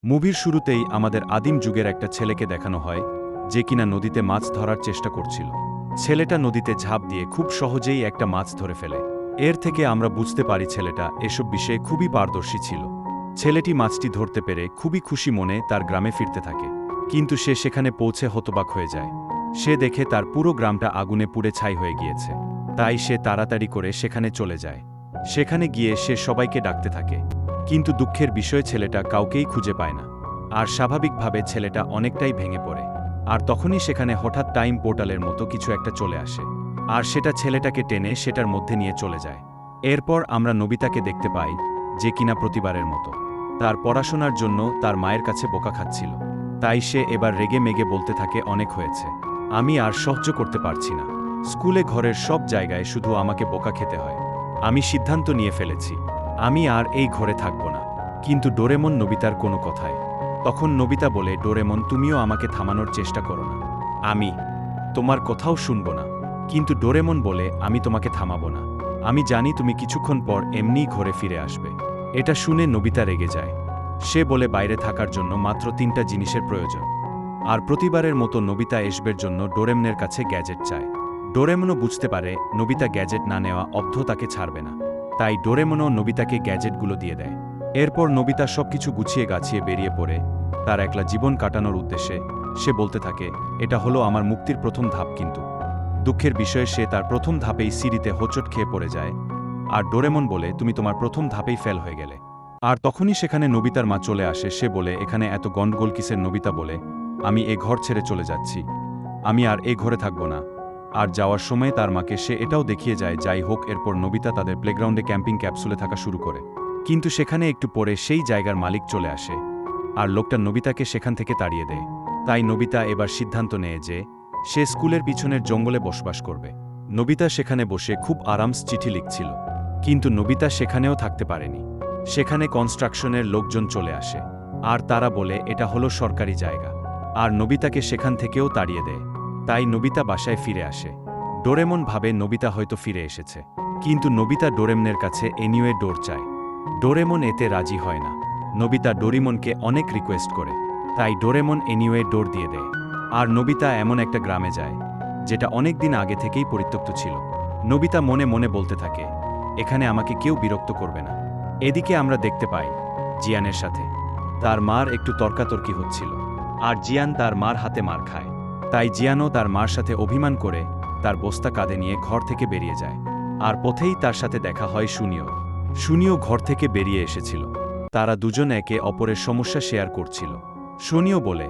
মুভির শুরুতেই আমাদের আদিম যুগের একটা ছেলেকে দেখানো হয় যে কিনা নদীতে মাছ ধরার চেষ্টা করছিল। ছেলেটা নদীতে ঝাঁপ দিয়ে খুব সহজেই একটা মাছ ধরে ফেলে। এর থেকে আমরা বুঝতে পারি ছেলেটা এসব বিষয়ে খুবই পারদর্শী ছিল। ছেলেটি মাছটি ধরতে পেরে খুবই খুশি মনে তার গ্রামে ফিরতে থাকে, কিন্তু সে সেখানে পৌঁছে হতবাক হয়ে যায়। সে দেখে তার পুরো গ্রামটা আগুনে পুড়ে ছাই হয়ে গিয়েছে। তাই সে তাড়াতাড়ি করে সেখানে চলে যায়। সেখানে গিয়ে সে সবাইকে ডাকতে থাকে, কিন্তু দুঃখের বিষয় ছেলেটা কাউকেই খুঁজে পায় না। আর স্বাভাবিকভাবে ছেলেটা অনেকটাই ভেঙে পড়ে। আর তখনই সেখানে হঠাৎ টাইম পোর্টালের মতো কিছু একটা চলে আসে, আর সেটা ছেলেটাকে টেনে সেটার মধ্যে নিয়ে চলে যায়। এরপর আমরা নোবিতাকে দেখতে পাই, যে কিনা প্রতিবারের মতো তার পড়াশোনার জন্য তার মায়ের কাছে বোকা খাচ্ছিল। তাই সে এবার রেগে মেগে বলতে থাকে, অনেক হয়েছে, আমি আর সহ্য করতে পারছি না। স্কুলে ঘরের সব জায়গায় শুধু আমাকে বোকা খেতে হয়। আমি সিদ্ধান্ত নিয়ে ফেলেছি, আমি আর এই ঘরে থাকব না। কিন্তু ডোরেমন নোবিতার কোনো কথায়। তখন নোবিতা বলে, ডোরেমন তুমিও আমাকে থামানোর চেষ্টা করো না, আমি তোমার কথাও শুনব না। কিন্তু ডোরেমন বলে, আমি তোমাকে থামাবো না, আমি জানি তুমি কিছুক্ষণ পর এমনিই ঘরে ফিরে আসবে। এটা শুনে নোবিতা রেগে যায়। সে বলে বাইরে থাকার জন্য মাত্র 3টা জিনিসের প্রয়োজন। আর প্রতিবারের মতো নোবিতা এসবের জন্য ডোরেমনের কাছে গ্যাজেট চায়। ডোরেমনও বুঝতে পারে নোবিতা গ্যাজেট না নেওয়া অবধি তাকে ছাড়বে না। তাই ডোরেমনও নোবিতাকে গ্যাজেটগুলো দিয়ে দেয়। এরপর নোবিতা সবকিছু গুছিয়ে গাছিয়ে বেরিয়ে পড়ে তার একলা জীবন কাটানোর উদ্দেশ্যে। সে বলতে থাকে, এটা হলো আমার মুক্তির প্রথম ধাপ। কিন্তু দুঃখের বিষয়ে সে তার প্রথম ধাপেই সিঁড়িতে হোঁচট খেয়ে পড়ে যায়। আর ডোরেমন বলে, তুমি তোমার প্রথম ধাপেই ফেল হয়ে গেলে। আর তখনই সেখানে নোবিতার মা চলে আসে। সে বলে, এখানে এত গন্ডগোল কিসের? নোবিতা বলে, আমি এ ঘর ছেড়ে চলে যাচ্ছি, আমি আর এই ঘরে থাকব না। আর যাওয়ার সময় তার মাকে সে এটাও দেখিয়ে যায়। যাই হোক, এরপর নোবিতা তাদের প্লেগ্রাউন্ডে ক্যাম্পিং ক্যাপসুলে থাকা শুরু করে। কিন্তু সেখানে একটু পরে সেই জায়গার মালিক চলে আসে, আর লোকটা নোবিতাকে সেখান থেকে তাড়িয়ে দেয়। তাই নোবিতা এবার সিদ্ধান্ত নেয় যে সে স্কুলের পিছনের জঙ্গলে বসবাস করবে। নোবিতা সেখানে বসে খুব আরামসে চিঠি লিখছিল, কিন্তু নোবিতা সেখানেও থাকতে পারেনি। সেখানে কনস্ট্রাকশনের লোকজন চলে আসে, আর তারা বলে এটা হলো সরকারি জায়গা, আর নোবিতাকে সেখান থেকেও তাড়িয়ে দেয়। তাই নোবিতা বাসায় ফিরে আসে। ডোরেমন ভাবে নোবিতা হয়তো ফিরে এসেছে, কিন্তু নোবিতা ডোরেমনের কাছে এনিওয়ে ডোর চায়। ডোরেমন এতে রাজি হয় না। নোবিতা ডোরিমনকে অনেক রিকোয়েস্ট করে, তাই ডোরেমন এনিওয়ে ডোর দিয়ে দেয়। আর নোবিতা এমন একটা গ্রামে যায় যেটা অনেক দিন আগে থেকেই পরিত্যক্ত ছিল। নোবিতা মনে মনে বলতে থাকে, এখানে আমাকে কেউ বিরক্ত করবে না। এদিকে আমরা দেখতে পাই জিয়ানের সাথে তার মার একটু তর্কাতর্কি হচ্ছিল, আর জিয়ান তার মার হাতে মার খায়। তাই জিয়ানও তার মার সাথে অভিমান করে তার বস্তা কাঁধে নিয়ে ঘর থেকে বেরিয়ে যায়। আর পথেই তার সাথে দেখা হয় শুনিও ঘর থেকে বেরিয়ে এসেছিল। তারা দুজন একে অপরের সমস্যা শেয়ার করছিল। শুনিও বলে,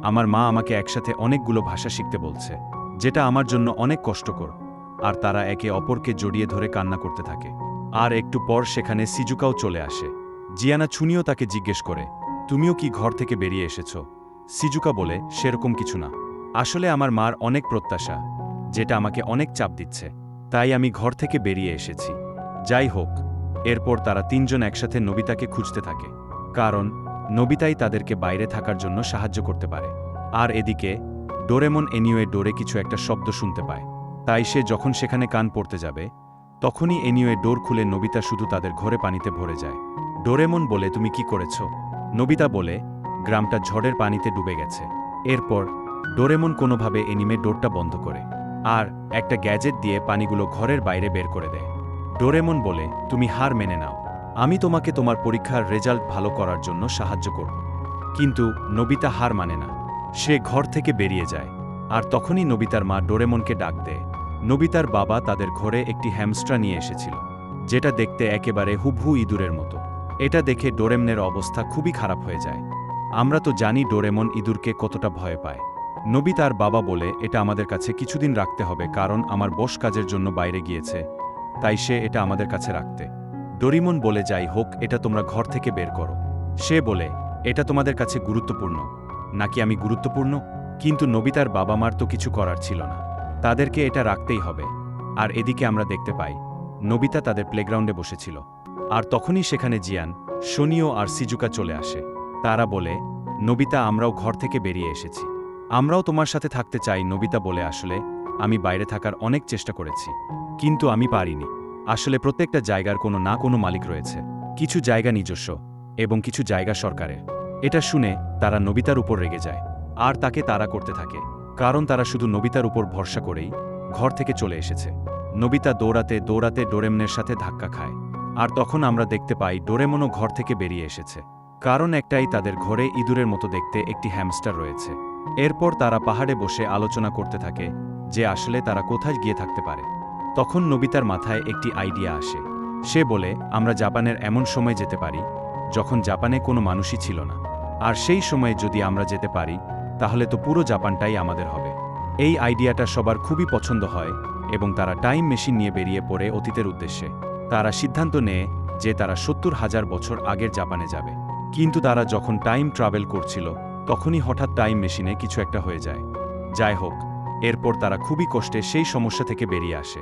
আমার মা আমাকে একসাথে অনেকগুলো ভাষা শিখতে বলছে, যেটা আমার জন্য অনেক কষ্টকর। আর তারা একে অপরকে জড়িয়ে ধরে কান্না করতে থাকে। আর একটু পর সেখানে সিজুকাও চলে আসে। জিয়ানা শুনিও তাকে জিজ্ঞেস করে, তুমিও কি ঘর থেকে বেরিয়ে এসেছ? সিজুকা বলে, সেরকম কিছু না, আসলে আমার মার অনেক প্রত্যাশা, যেটা আমাকে অনেক চাপ দিচ্ছে, তাই আমি ঘর থেকে বেরিয়ে এসেছি। যাই হোক, এরপর তারা তিনজন একসাথে নোবিতাকে খুঁজতে থাকে, কারণ নোবিতাই তাদেরকে বাইরে থাকার জন্য সাহায্য করতে পারে। আর এদিকে ডোরেমন এনিওয়ে ডোরে কিছু একটা শব্দ শুনতে পায়। তাই সে যখন সেখানে কান পড়তে যাবে, তখনই এনিওয়ে ডোর খুলে নোবিতা শুধু তাদের ঘরে পানিতে ভরে যায়। ডোরেমন বলে, তুমি কি করেছ? নোবিতা বলে, গ্রামটা ঝড়ের পানিতে ডুবে গেছে। এরপর ডোরেমন কোনোভাবে এনিমে ডোরটা বন্ধ করে, আর একটা গ্যাজেট দিয়ে পানিগুলো ঘরের বাইরে বের করে দেয়। ডোরেমন বলে, তুমি হার মেনে নাও, আমি তোমাকে তোমার পরীক্ষার রেজাল্ট ভালো করার জন্য সাহায্য করব। কিন্তু নোবিতা হার মানে না, সে ঘর থেকে বেরিয়ে যায়। আর তখনই নোবিতার মা ডোরেমনকে ডাক দেয়। নোবিতার বাবা তাদের ঘরে একটি হ্যামস্টার নিয়ে এসেছিল, যেটা দেখতে একেবারে হুবহু ইঁদুরের মতো। এটা দেখে ডোরেমনের অবস্থা খুবই খারাপ হয়ে যায়। আমরা তো জানি ডোরেমন ইঁদুরকে কতটা ভয় পায়। নোবিতার বাবা বলে, এটা আমাদের কাছে কিছুদিন রাখতে হবে, কারণ আমার বস কাজের জন্য বাইরে গিয়েছে, তাই সে এটা আমাদের কাছে রাখতে। ডোরিমন বলে, যাই হোক, এটা তোমরা ঘর থেকে বের করো। সে বলে, এটা তোমাদের কাছে গুরুত্বপূর্ণ নাকি আমি গুরুত্বপূর্ণ? কিন্তু নোবিতার বাবা মার তো কিছু করার ছিল না, তাদেরকে এটা রাখতেই হবে। আর এদিকে আমরা দেখতে পাই নোবিতা তাদের প্লেগ্রাউন্ডে বসেছিল, আর তখনই সেখানে জিয়ান, শুনিও আর সিজুকা চলে আসে। তারা বলে, নোবিতা, আমরাও ঘর থেকে বেরিয়ে এসেছি, আমরাও তোমার সাথে থাকতে চাই। নোবিতা বলে, আসলে আমি বাইরে থাকার অনেক চেষ্টা করেছি, কিন্তু আমি পারিনি। আসলে প্রত্যেকটা জায়গার কোনো না কোনো মালিক রয়েছে, কিছু জায়গা নিজস্ব এবং কিছু জায়গা সরকারের। এটা শুনে তারা নোবিতার উপর রেগে যায় আর তাকে তাড়া করতে থাকে, কারণ তারা শুধু নোবিতার উপর ভরসা করেই ঘর থেকে চলে এসেছে। নোবিতা দৌড়াতে দৌড়াতে ডোরেমনের সাথে ধাক্কা খায়, আর তখন আমরা দেখতে পাই ডোরেমনও ঘর থেকে বেরিয়ে এসেছে। কারণ একটাই, তাদের ঘরে ইঁদুরের মতো দেখতে একটি হ্যামস্টার রয়েছে। এরপর তারা পাহাড়ে বসে আলোচনা করতে থাকে যে আসলে তারা কোথায় গিয়ে থাকতে পারে। তখন নোবিতার মাথায় একটি আইডিয়া আসে। সে বলে, আমরা জাপানের এমন সময় যেতে পারি যখন জাপানে কোনো মানুষই ছিল না, আর সেই সময়ে যদি আমরা যেতে পারি তাহলে তো পুরো জাপানটাই আমাদের হবে। এই আইডিয়াটা সবার খুবই পছন্দ হয় এবং তারা টাইম মেশিন নিয়ে বেরিয়ে পড়ে অতীতের উদ্দেশ্যে। তারা সিদ্ধান্ত নেয় যে তারা ৭০,০০০ বছর আগের জাপানে যাবে। কিন্তু তারা যখন টাইম ট্রাভেল করছিল তখনই হঠাৎ টাইম মেশিনে কিছু একটা হয়ে যায়। যাই হোক, এরপর তারা খুবই কষ্টে সেই সমস্যা থেকে বেরিয়ে আসে।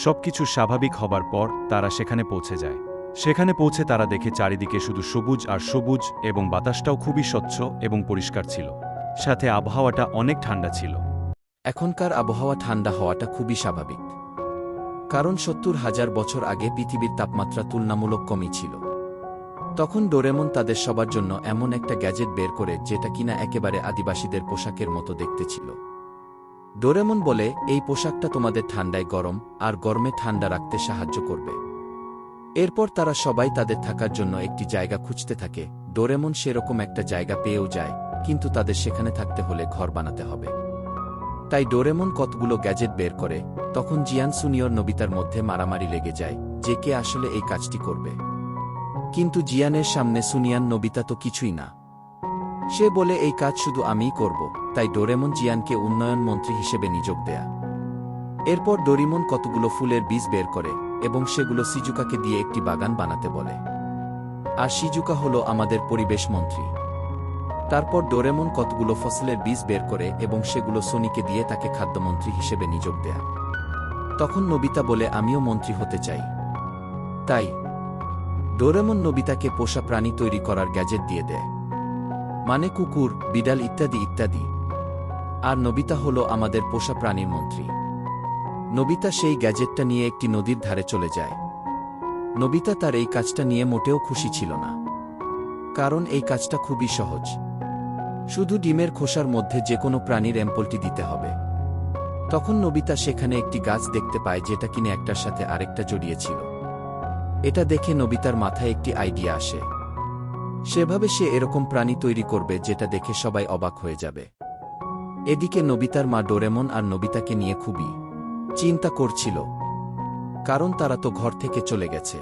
সবকিছু স্বাভাবিক হবার পর তারা সেখানে পৌঁছে যায়। সেখানে পৌঁছে তারা দেখে চারিদিকে শুধু সবুজ আর সবুজ, এবং বাতাসটাও খুবই স্বচ্ছ এবং পরিষ্কার ছিল, সাথে আবহাওয়াটা অনেক ঠান্ডা ছিল। এখনকার আবহাওয়া ঠান্ডা হওয়াটা খুবই স্বাভাবিক, কারণ ৭০,০০০ বছর আগে পৃথিবীর তাপমাত্রা তুলনামূলক কমই ছিল। তখন ডোরেমন তাদের সবার জন্য এমন একটা গ্যাজেট বের করে যেটা কিনা একেবারে আদিবাসীদের পোশাকের মতো দেখতে ছিল। ডোরেমন বলে, এই পোশাকটা তোমাদের ঠান্ডায় গরম আর গরমে ঠান্ডা রাখতে সাহায্য করবে। এরপর তারা সবাই তাদের থাকার জন্য একটি জায়গা খুঁজতে থাকে। ডোরেমন সেরকম একটা জায়গা পেয়েও যায়, কিন্তু তাদের সেখানে থাকতে হলে ঘর বানাতে হবে। তাই ডোরেমন কতগুলো গ্যাজেট বের করে। তখন জিয়ান সুনিয়র নোবিতার মধ্যে মারামারি লেগে যায় যে কে আসলে এই কাজটি করবে। কিন্তু জিয়ানের সামনে সুনিয়ান নোবিতা তো কিছুই না। সে বলে, এই কাজ শুধু আমিই করব। তাই ডোরেমন জিয়ানকে উন্নয়ন মন্ত্রী হিসেবে নিযোগ দেয়া। এরপর ডোরিমন কতগুলো ফুলের বীজ বের করে এবং সেগুলো সিজুকাকে দিয়ে একটি বাগান বানাতে বলে। আর সিজুকা হলো আমাদের পরিবেশ মন্ত্রী। তারপর ডোরেমন কতগুলো ফসলের বীজ বের করে এবং সেগুলো সোনিকে দিয়ে তাকে খাদ্যমন্ত্রী হিসেবে নিযোগ দেয়া। তখন নোবিতা বলে, আমিও মন্ত্রী হতে চাই। তাই ডোরেমন নোবিতাকে পোষা প্রাণী তৈরি করার গ্যাজেট দিয়ে দেয়, মানে কুকুর, বিড়াল ইত্যাদি ইত্যাদি। আর নোবিতা হলো আমাদের পোষা প্রাণীর মন্ত্রী। নোবিতা সেই গ্যাজেটটা নিয়ে একটি নদীর ধারে চলে যায়। নোবিতা তার এই কাজটা নিয়ে মোটেও খুশি ছিল না, কারণ এই কাজটা খুবই সহজ। শুধু ডিমের খোসার মধ্যে যে কোনো প্রাণীর অ্যাম্পলটি দিতে হবে। তখন নোবিতা সেখানে একটি গাছ দেখতে পায় যেটা কিনে একটার সাথে আরেকটা জড়িয়েছিল। এটা দেখে নোবিতার মাথায় একটি আইডিয়া আসে। সেভাবে সে এরকম প্রাণী তৈরি করবে যেটা দেখে সবাই অবাক হয়ে যাবে। এদিকে নোবিতার মা ডোরেমন আর নোবিতাকে নিয়ে খুবই চিন্তা করছিল, কারণ তারা তো ঘর থেকে চলে গেছে।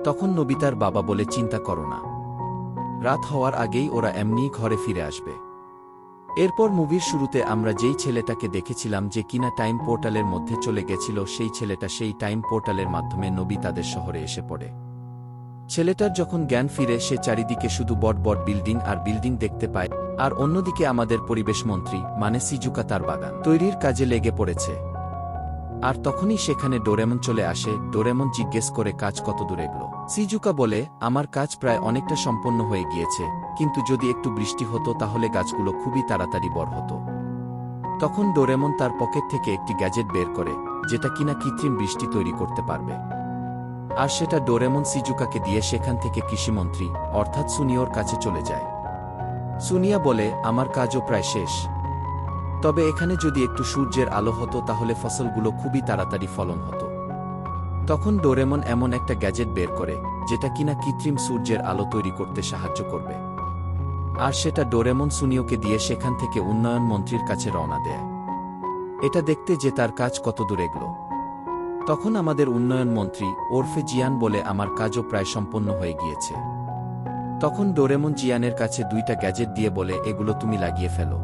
তখন নোবিতার বাবা বলে, চিন্তা করো না, রাত হওয়ার আগেই ওরা এমনিই ঘরে ফিরে আসবে। এরপর মুভির শুরুতে আমরা যেই ছেলেটাকে দেখেছিলাম যে কিনা টাইম পোর্টালের মধ্যে চলে গেছিল, সেই ছেলেটা সেই টাইম পোর্টালের মাধ্যমে নোবিতাদের শহরে এসে পড়ে। ছেলেটার যখন জ্ঞান ফিরে, সে চারিদিকে শুধু বড় বড় বিল্ডিং আর বিল্ডিং দেখতে পায়, আর অন্যদিকে আমাদের পরিবেশ মন্ত্রী মানে সিজুকা তার বাগান তৈরির কাজে লেগে পড়েছে। আর তখনই সেখানে ডোরেমন চলে আসে। ডোরেমন জিজ্ঞেস করে, কাজ কত দূর এগলো? সিজুকা বলে, আমার কাজ প্রায় অনেকটা সম্পন্ন হয়ে গিয়েছে, কিন্তু যদি একটু বৃষ্টি হতো তাহলে গাছগুলো খুবই তাড়াতাড়ি বড় হতো। তখন ডোরেমন তার পকেট থেকে একটি গ্যাজেট বের করে যেটা কিনা কৃত্রিম বৃষ্টি তৈরি করতে পারবে। আর সেটা ডোরেমন সিজুকাকে দিয়ে সেখান থেকে কৃষিমন্ত্রী অর্থাৎ সুনিয়র কাছে চলে যায়। সুনিয়া বলে, আমার কাজও প্রায় শেষ, তবে এখানে যদি একটু সূর্যের আলো হতো তাহলে ফসলগুলো খুবই তাড়াতাড়ি ফলন হতো। তখন ডোরেমন এমন একটা গ্যাজেট বের করে যেটা কিনা কৃত্রিম সূর্যের আলো তৈরি করতে সাহায্য করবে। আর সেটা ডোরেমন সুনিয়োকে দিয়ে সেখান থেকে উন্নয়ন মন্ত্রীর কাছে রওনা দেয়, এটা দেখতে যে তার কাজ কত দূর এগলো। তখন আমাদের উন্নয়ন মন্ত্রী ওরফে জিয়ান বলে, আমার কাজও প্রায় সম্পন্ন হয়ে গিয়েছে। তখন ডোরেমন জিয়ানের কাছে দুইটা গ্যাজেট দিয়ে বলে, এগুলো তুমি লাগিয়ে ফেলো।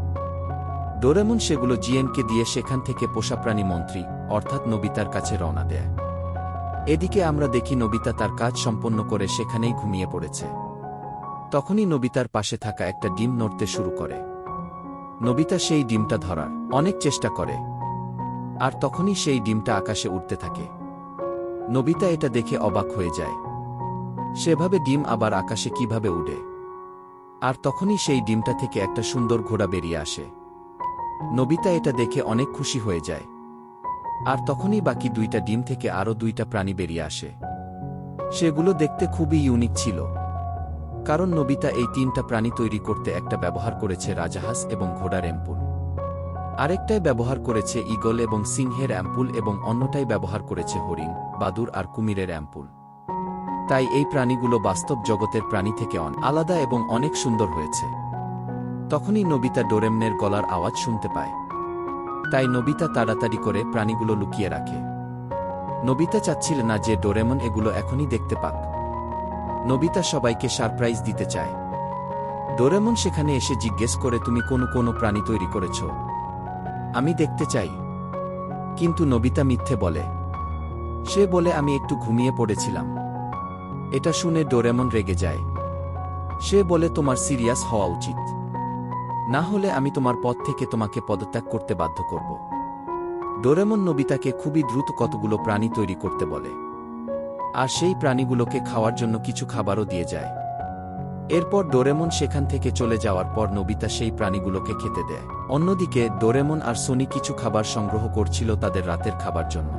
ডোরেমন সেগুলো জিয়ানকে দিয়ে সেখান থেকে পোষাপ্রাণী মন্ত্রী অর্থাৎ নোবিতার কাছে রওনা দেয়। এদিকে আমরা দেখি নোবিতা তার কাজ সম্পন্ন করে সেখানেই ঘুমিয়ে পড়েছে। তখনই নোবিতার পাশে থাকা একটা ডিম নড়তে শুরু করে। নোবিতা সেই ডিমটা ধরার অনেক চেষ্টা করে, আর তখনই সেই ডিমটা আকাশে উড়তে থাকে। নোবিতা এটা দেখে অবাক হয়ে যায়, সেভাবে ডিম আবার আকাশে কিভাবে উড়ে। আর তখনই সেই ডিমটা থেকে একটা সুন্দর ঘোড়া বেরিয়ে আসে। নোবিতা এটা দেখে অনেক খুশি হয়ে যায়। আর তখনই বাকি দুইটা ডিম থেকে আরও দুইটা প্রাণী বেরিয়ে আসে। সেগুলো দেখতে খুবই ইউনিক ছিল। কারণ নোবিতা এই 3টা প্রাণী তৈরি করতে একটা ব্যবহার করেছে রাজাহাঁস এবং ঘোড়ার অ্যাম্পুল, আরেকটাই ব্যবহার করেছে ঈগল এবং সিংহের অ্যাম্পুল এবং অন্যটাই ব্যবহার করেছে হরিণ, বাদুড় আর কুমিরের অ্যাম্পুল। তাই এই প্রাণীগুলো বাস্তব জগতের প্রাণী থেকে আলাদা এবং অনেক সুন্দর হয়েছে। তখনই নোবিতা ডোরেমনের গলার আওয়াজ শুনতে পায়। তাই নোবিতা তাড়াতাড়ি করে প্রাণীগুলো লুকিয়ে রাখে। নোবিতা চাচ্ছিল না যে ডোরেমন এগুলো এখনই দেখতে পাক। নোবিতা সবাইকে সারপ্রাইজ দিতে চায়। ডোরেমন সেখানে এসে জিজ্ঞেস করে, তুমি কোনো প্রাণী তৈরি করেছ? আমি দেখতে চাই। কিন্তু নোবিতা মিথ্যে বলে। সে বলে, আমি একটু ঘুমিয়ে পড়েছিলাম। এটা শুনে ডোরেমন রেগে যায়। সে বলে, তোমার সিরিয়াস হওয়া উচিত, না হলে আমি তোমার পদ থেকে তোমাকে পদত্যাগ করতে বাধ্য করব। ডোরেমন নোবিতাকে খুবই দ্রুত কতগুলো প্রাণী তৈরি করতে বলে, আর সেই প্রাণীগুলোকে খাওয়ার জন্য কিছু খাবারও দিয়ে যায়। এরপর ডোরেমন সেখান থেকে চলে যাওয়ার পর নোবিতা সেই প্রাণীগুলোকে খেতে দেয়। অন্যদিকে ডোরেমন আর সোনি কিছু খাবার সংগ্রহ করছিল তাদের রাতের খাবার জন্য।